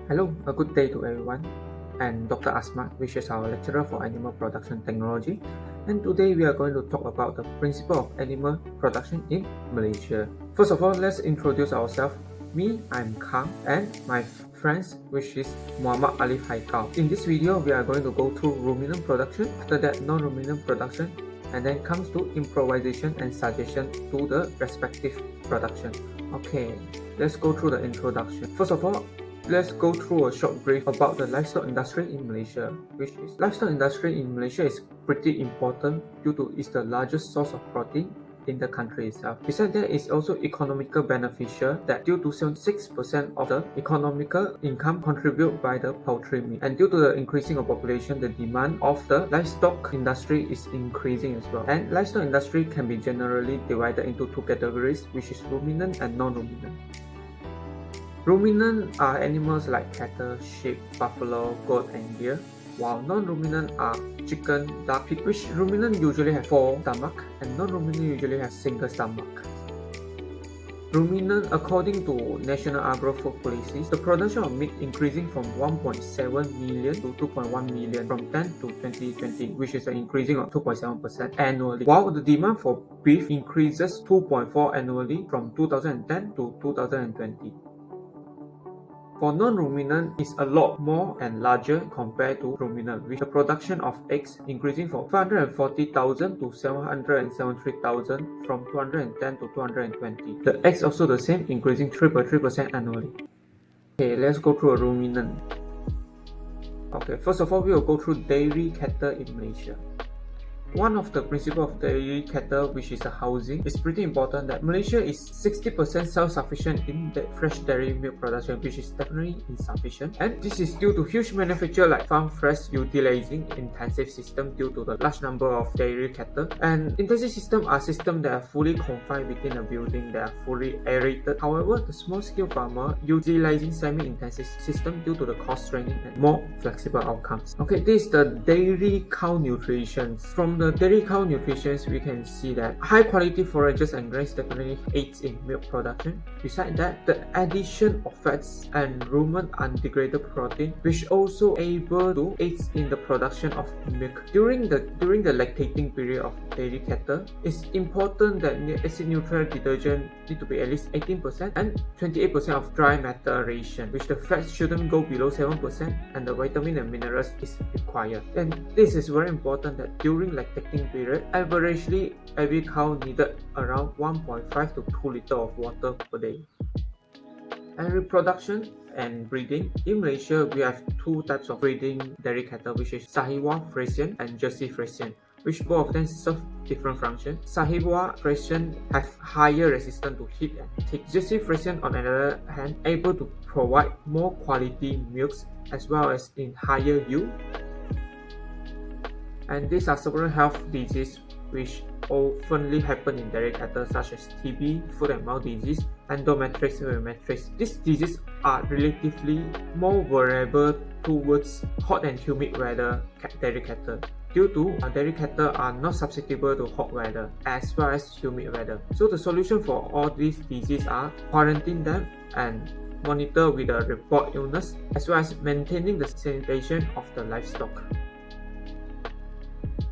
Hello, a good day to everyone. I'm Dr. Asmat, which is our lecturer for Animal Production Technology. And today we are going to talk about the principle of animal production in Malaysia. First of all, let's introduce ourselves. Me, I'm Kang, and my friends, which is Muhammad Alif Haikal. In this video, we are going to go through ruminant production, after that non-ruminant production, and then comes to improvisation and suggestion to the respective production. Okay, let's go through the introduction. First of all, let's go through a short brief about the livestock industry in Malaysia, which is livestock industry in Malaysia is pretty important due to it's the largest source of protein in the country itself. Besides that, it's also economical beneficial that due to 76% of the economical income contributed by the poultry meat, and due to the increasing of population, the demand of the livestock industry is increasing as well. And livestock industry can be generally divided into two categories, which is ruminant and non-ruminant. Ruminant are animals like cattle, sheep, buffalo, goat, and deer, while non-ruminant are chicken, duck, pig, which ruminant usually have 4 stomachs and non-ruminant usually have single stomach. Ruminant, according to National Agro-Food Policies, the production of meat increasing from 1.7 million to 2.1 million from 10 to 2020, which is an increasing of 2.7% annually, while the demand for beef increases 2.4% annually from 2010 to 2020. For non-ruminant is a lot more and larger compared to ruminant, with the production of eggs increasing from 540,000 to 773,000 from 210 to 220. The eggs also the same, increasing 3.3% annually. Okay, let's go through a ruminant. Okay, first of all, we will go through dairy cattle in Malaysia. One of the principles of dairy cattle, which is a housing, is pretty important that Malaysia is 60% self-sufficient in the fresh dairy milk production, which is definitely insufficient. And this is due to huge manufacturer like farm fresh utilizing intensive system due to the large number of dairy cattle. And intensive system are systems that are fully confined within a building, that are fully aerated. However, the small-scale farmer utilizing semi-intensive system due to the cost training and more flexible outcomes. Okay, this is the dairy cow nutrition. From the dairy cow nutrition, we can see that high quality forages and grains definitely aids in milk production. Besides that, the addition of fats and rumen undegraded protein, which also able to aid in the production of milk. During the lactating period of dairy cattle, it's important that acid neutral detergent need to be at least 18% and 28% of dry matter ration, which the fats shouldn't go below 7%, and the vitamin and minerals is required. And this is very important that during lactating period, averagely every cow needed around 1.5 to 2 liters of water per day. And reproduction and breeding. In Malaysia, we have two types of breeding dairy cattle, which is Sahiwal Friesian and Jersey Friesian, which both of them serve different functions. Sahiwal Friesian have higher resistance to heat and tick. Jersey Friesian, on the other hand, able to provide more quality milks as well as in higher yield. And these are several health diseases which often happen in dairy cattle, such as TB, foot and mouth disease, endometriosis, and matrix. These diseases are relatively more vulnerable towards hot and humid weather dairy cattle, due to dairy cattle are not susceptible to hot weather as well as humid weather. So the solution for all these diseases are quarantine them and monitor with a report illness, as well as maintaining the sanitation of the livestock.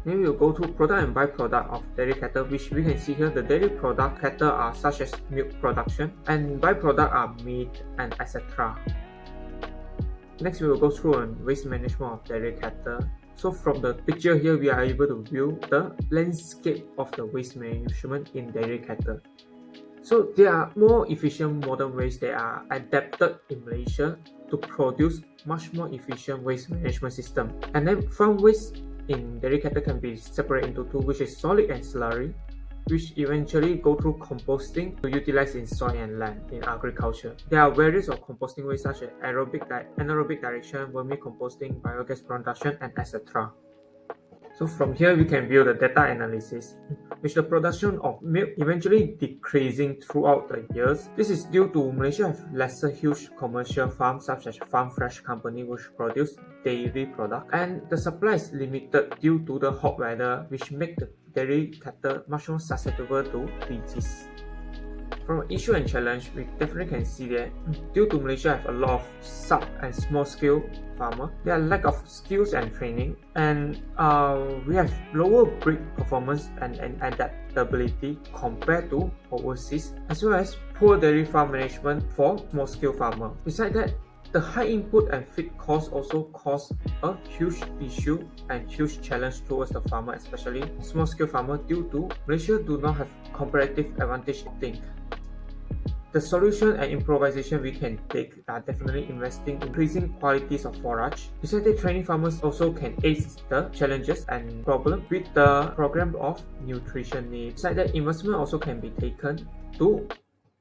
Then we will go to product and byproduct of dairy cattle, which we can see here. The dairy product cattle are such as milk production, and byproduct are meat and etc. Next, we will go through on waste management of dairy cattle. So from the picture here, we are able to view the landscape of the waste management in dairy cattle. So there are more efficient modern ways that are adapted in Malaysia to produce much more efficient waste management system. And then farm waste in dairy cattle can be separated into two, which is solid and slurry, which eventually go through composting to utilize in soil and land in agriculture. There are various of composting ways such as anaerobic digestion, vermicomposting, biogas production, and etc. So from here we can view the data analysis, which the production of milk eventually decreasing throughout the years. This is due to Malaysia have lesser huge commercial farms such as farm fresh company which produce dairy product, and the supply is limited due to the hot weather, which make the dairy cattle much more susceptible to disease. From an issue and challenge, we definitely can see that due to Malaysia have a lot of sub and small scale farmer, there are lack of skills and training, and we have lower breed performance and adaptability compared to overseas, as well as poor dairy farm management for small scale farmer. Besides that, the high input and feed costs also cause a huge issue and huge challenge towards the farmer, especially small scale farmer, due to Malaysia do not have comparative advantage to think. The solution and improvisation we can take are definitely investing in increasing qualities of forage. Besides that, training farmers also can ace the challenges and problems with the program of nutrition needs. Besides that, investment also can be taken to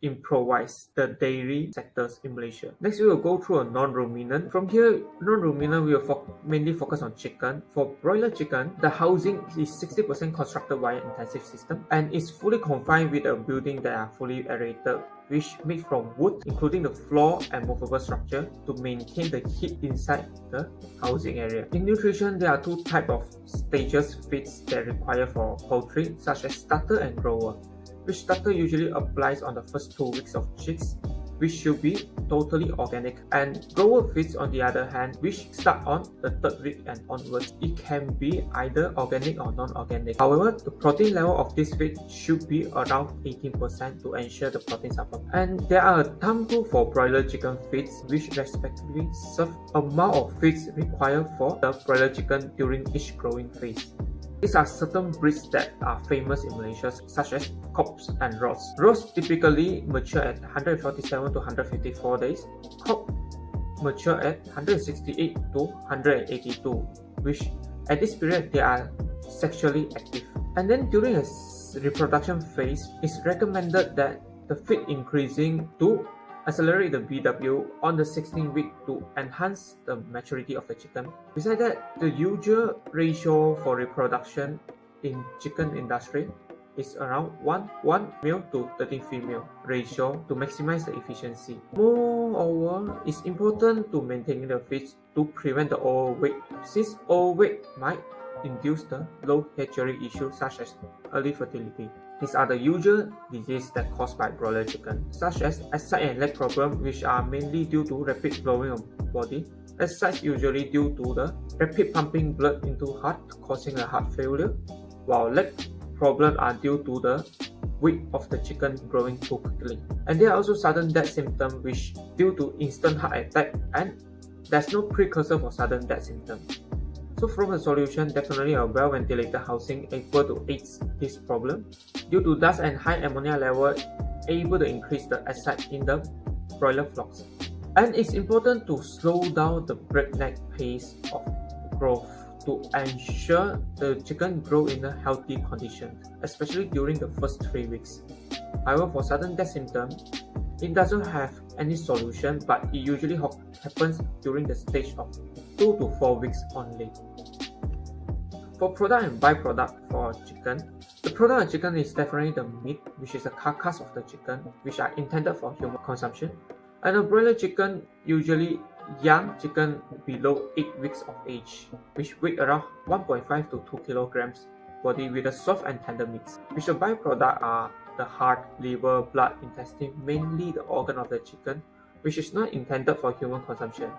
improvise the dairy sectors in Malaysia. Next, we will go through a non-ruminant. From here, non-ruminant we will mainly focus on chicken. For broiler chicken, the housing is 60% constructed via intensive system and is fully confined with a building that are fully aerated, which made from wood, including the floor and movable structure to maintain the heat inside the housing area. In nutrition, there are two types of stages feeds that require for poultry, such as starter and grower, which starter usually applies on the first 2 weeks of chicks, which should be totally organic, and grower feeds on the other hand, which start on the 3rd week and onwards. It can be either organic or non-organic. However, the protein level of this feed should be around 18% to ensure the protein supplement. And there are a thumb rule for broiler chicken feeds, which respectively serve amount of feeds required for the broiler chicken during each growing phase. These are certain breeds that are famous in Malaysia, such as Cobs and Ross. Ross typically mature at 147 to 154 days. Cob mature at 168 to 182, which at this period they are sexually active. And then during a reproduction phase, it's recommended that the feed increasing to accelerate the BW on the 16th week to enhance the maturity of the chicken. Besides that, the usual ratio for reproduction in chicken industry is around 1 male to 13 female ratio to maximize the efficiency. Moreover, it's important to maintain the feeds to prevent the overweight, since overweight might induce the low hatchery issues such as early fertility. These are the usual diseases that caused by broiler chicken, such as aside and leg problem, which are mainly due to rapid blowing of body. Aside usually due to the rapid pumping blood into heart, causing a heart failure, while leg problems are due to the weight of the chicken growing too quickly. And there are also sudden death symptoms, which due to instant heart attack, and there's no precursor for sudden death symptoms. So from the solution, definitely a well-ventilated housing able to aid this problem. Due to dust and high ammonia level, able to increase the aside in the broiler flocks. And it's important to slow down the breakneck pace of growth to ensure the chicken grow in a healthy condition, especially during the first 3 weeks. However, for sudden death symptoms, it doesn't have any solution, but it usually happens during the stage of 2 to 4 weeks only. For product and byproduct for chicken, the product of chicken is definitely the meat, which is the carcass of the chicken, which are intended for human consumption. And a broiler chicken, usually young chicken below 8 weeks of age, which weigh around 1.5 to 2 kilograms body with a soft and tender meats, which the byproduct are the heart, liver, blood, intestine, mainly the organ of the chicken, which is not intended for human consumption,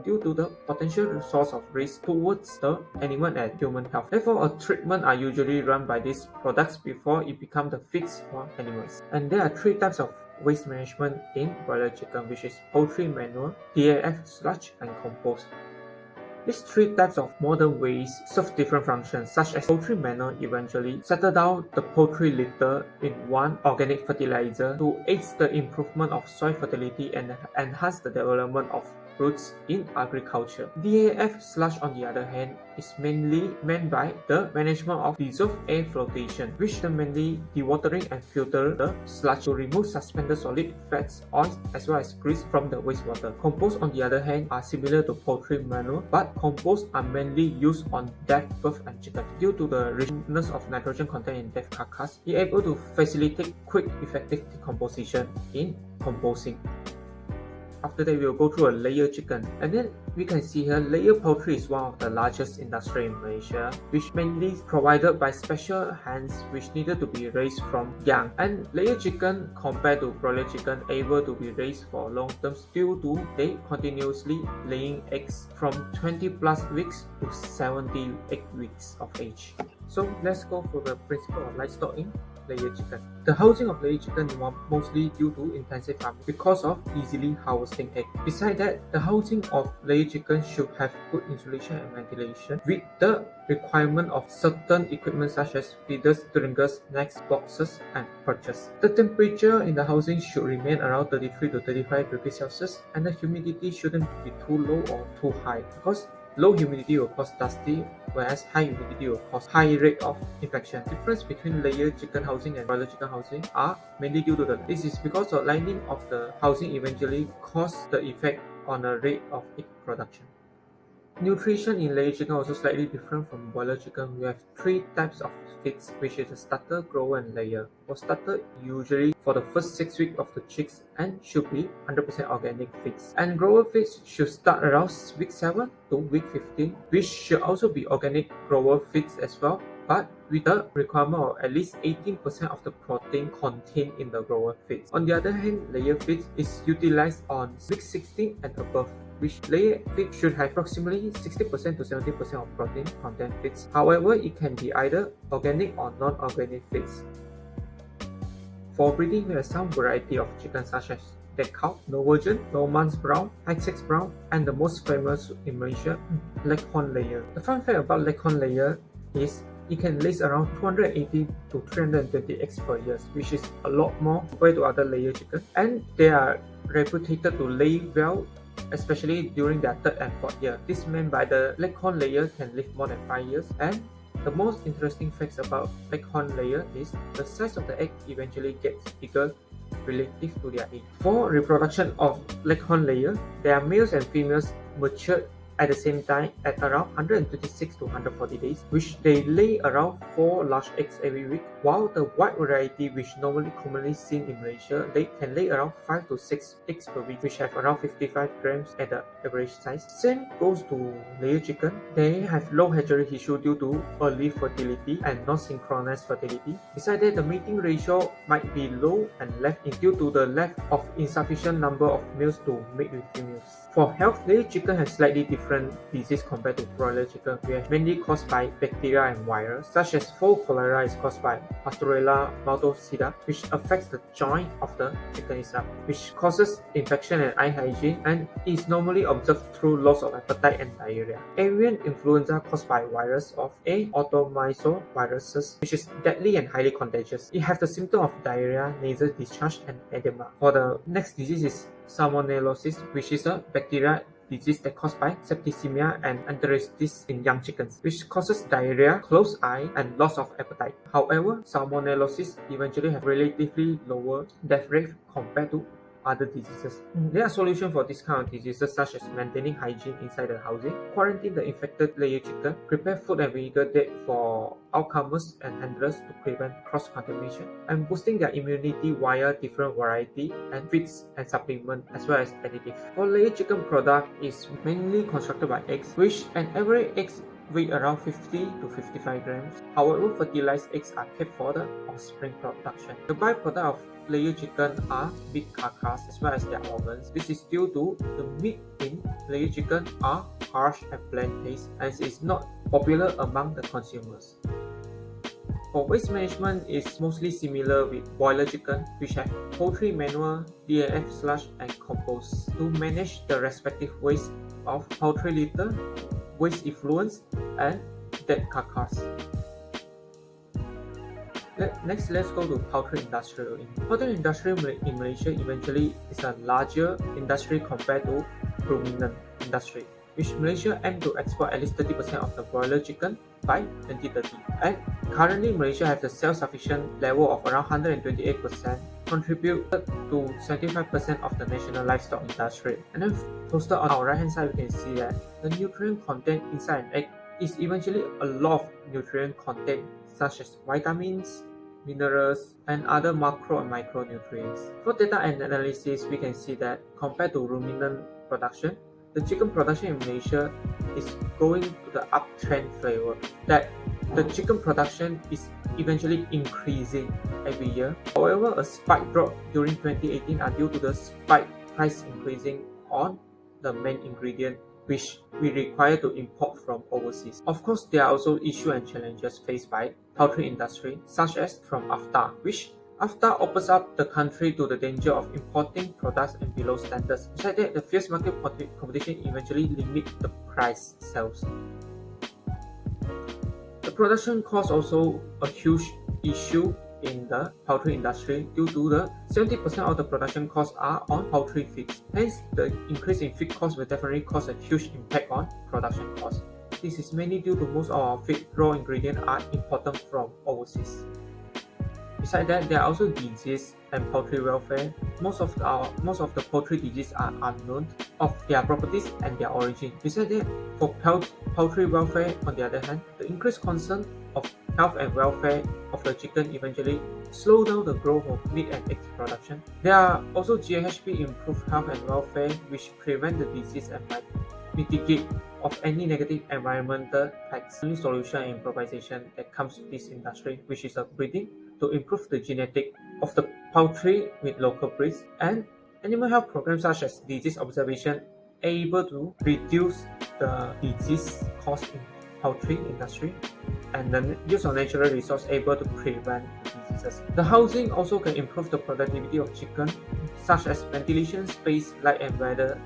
due to the potential source of risk towards the animal and human health. Therefore, a treatment are usually run by these products before it becomes the feeds for animals. And there are 3 types of waste management in broiler chicken, which is poultry manure, DAF sludge, and compost. These 3 types of modern waste serve different functions, such as poultry manure eventually settle down the poultry litter in one organic fertilizer to aid the improvement of soil fertility and enhance the development of roots in agriculture. DAF sludge, on the other hand, is mainly meant by the management of dissolved air flotation, which mainly dewatering and filter the sludge to remove suspended solid, fats, oils, as well as grease from the wastewater. Compost, on the other hand, are similar to poultry manure, but compost are mainly used on dead bird and chicken. Due to the richness of nitrogen content in dead carcass, it is able to facilitate quick, effective decomposition in composting. After that, we will go through a layer chicken. And then we can see here, layer poultry is one of the largest industry in Malaysia, which mainly provided by special hens which needed to be raised from young. And layer chicken compared to broiler chicken able to be raised for long term due to they continuously laying eggs from 20 plus weeks to 78 weeks of age. So let's go for the principle of livestock in layer chicken. The housing of layer chicken is mostly due to intensive farming because of easily harvesting egg. Besides that, the housing of layer chicken should have good insulation and ventilation with the requirement of certain equipment such as feeders, stringers, nets, boxes, and perches. The temperature in the housing should remain around 33 to 35 degrees Celsius, and the humidity shouldn't be too low or too high because low humidity will cause dusty, whereas high humidity will cause high rate of infection. The difference between layer chicken housing and broiler chicken housing are mainly due to this is because the lining of the housing eventually cause the effect on the rate of egg production. Nutrition in layer chicken also slightly different from broiler chicken. We have 3 types of feeds, which is a starter, grower, and layer. For starter, usually for the first 6 weeks of the chicks and should be 100% organic feeds. And grower feeds should start around week 7 to week 15, which should also be organic grower feeds as well, but with the requirement of at least 18% of the protein contained in the grower feeds. On the other hand, layer feeds is utilized on week 16 and above, which layer feed should have approximately 60% to 70% of protein content feeds. However, it can be either organic or non-organic feeds. For breeding, we have some variety of chickens such as dead cow, Norwegian, Norman's brown, Essex brown, and the most famous in Malaysia, Leghorn layer. The fun fact about Leghorn layer is it can lay around 280 to 320 eggs per year, which is a lot more compared to other layer chicken, and they are reputed to lay well, especially during their 3rd and 4th year. This meant by the Leghorn layer can live more than 5 years, and the most interesting facts about Leghorn layer is the size of the egg eventually gets bigger relative to their age. For reproduction of Leghorn layer, there are males and females matured at the same time at around 126 to 140 days, which they lay around 4 large eggs every week, while the white variety, which normally commonly seen in Malaysia, they can lay around 5 to 6 eggs per week, which have around 55 grams at the average size. Same goes to layer chicken. They have low hatchery issue due to early fertility and non-synchronous fertility. Besides that, the mating ratio might be low and left in due to the lack of insufficient number of males to mate with females. For health, layer chicken has slightly different disease compared to broiler chicken, which are mainly caused by bacteria and virus, such as fall cholera is caused by Pasteurella maltosida, which affects the joint of the chicken itself, which causes infection and eye hygiene, and is normally observed through loss of appetite and diarrhea. Avian influenza caused by virus of A. automysoviruses, which is deadly and highly contagious. It has the symptom of diarrhea, nasal discharge, and edema. For the next disease is Salmonellosis, which is a bacteria disease that caused by septicemia and enteritis in young chickens, which causes diarrhea, closed eye, and loss of appetite. However, Salmonellosis eventually have relatively lower death rate compared to other diseases. There are solutions for this kind of diseases such as maintaining hygiene inside the housing, quarantine the infected layer chicken, prepare food and vinegar diet for outcomers and handlers to prevent cross-contamination, and boosting their immunity via different variety and feeds and supplement as well as additives. For layer chicken product is mainly constructed by eggs, which an average eggs weigh around 50 to 55 grams. However, fertilized eggs are kept for the offspring production. The byproduct of layer chicken are meat carcass as well as their organs. This is due to the meat in layer chicken are harsh and bland taste, and is not popular among the consumers. For waste management is mostly similar with broiler chicken, which have poultry manure, DAF sludge, and compost to manage the respective waste of poultry litter, waste effluents, and dead carcass. Next, let's go to poultry industry. Poultry industry in Malaysia eventually is a larger industry compared to ruminant industry, which Malaysia aims to export at least 30% of the broiler chicken by 2030. And currently, Malaysia has a self-sufficient level of around 128%, contributed to 75% of the national livestock industry. And then posted on our right hand side, we can see that the nutrient content inside an egg is eventually a lot of nutrient content such as vitamins, minerals, and other macro and micronutrients. For data and analysis, we can see that compared to ruminant production, the chicken production in Malaysia is going to the uptrend flavor, that the chicken production is eventually increasing every year. However, a spike drop during 2018 are due to the spike price increasing on the main ingredient which we require to import from overseas. Of course, there are also issues and challenges faced by poultry industry, such as from AFTA, which AFTA opens up the country to the danger of importing products and below standards. Besides that, the fierce market competition eventually limit the price sales. The production cost also a huge issue in the poultry industry due to the 70% of the production costs are on poultry feeds. Hence, the increase in feed costs will definitely cause a huge impact on production costs. This is mainly due to most of our feed raw ingredients are imported from overseas. Besides that, there are also disease and poultry welfare. Most of the poultry diseases are unknown of their properties and their origin. Besides that, for poultry welfare, on the other hand, the increased concern of health and welfare of the chicken eventually slow down the growth of meat and egg production. There are also GHP improved health and welfare which prevent the disease and might mitigate of any negative environmental impacts. The only solution and improvisation that comes to this industry, which is a breeding to improve the genetic of the poultry with local breeds, and animal health programs such as disease observation able to reduce the disease cost in poultry industry, and the use of natural resource able to prevent diseases. The housing also can improve the productivity of chicken, such as ventilation, space, light and weather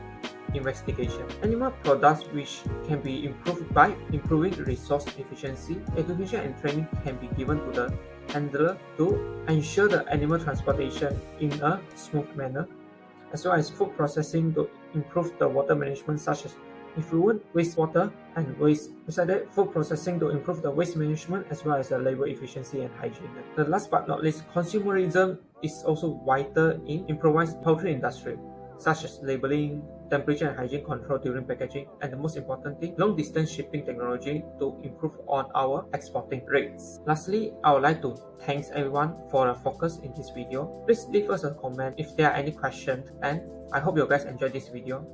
investigation. Animal products which can be improved by improving resource efficiency. Education and training can be given to the handler to ensure the animal transportation in a smooth manner, as well as food processing to improve the water management such as effluent, wastewater, and waste. Besides that, food processing to improve the waste management as well as the labor efficiency and hygiene. The last but not least, consumerism is also vital in improvised poultry industry, such as labeling, temperature and hygiene control during packaging, and the most important thing, long-distance shipping technology to improve on our exporting rates. Lastly, I would like to thank everyone for the focus in this video. Please leave us a comment if there are any questions, and I hope you guys enjoyed this video.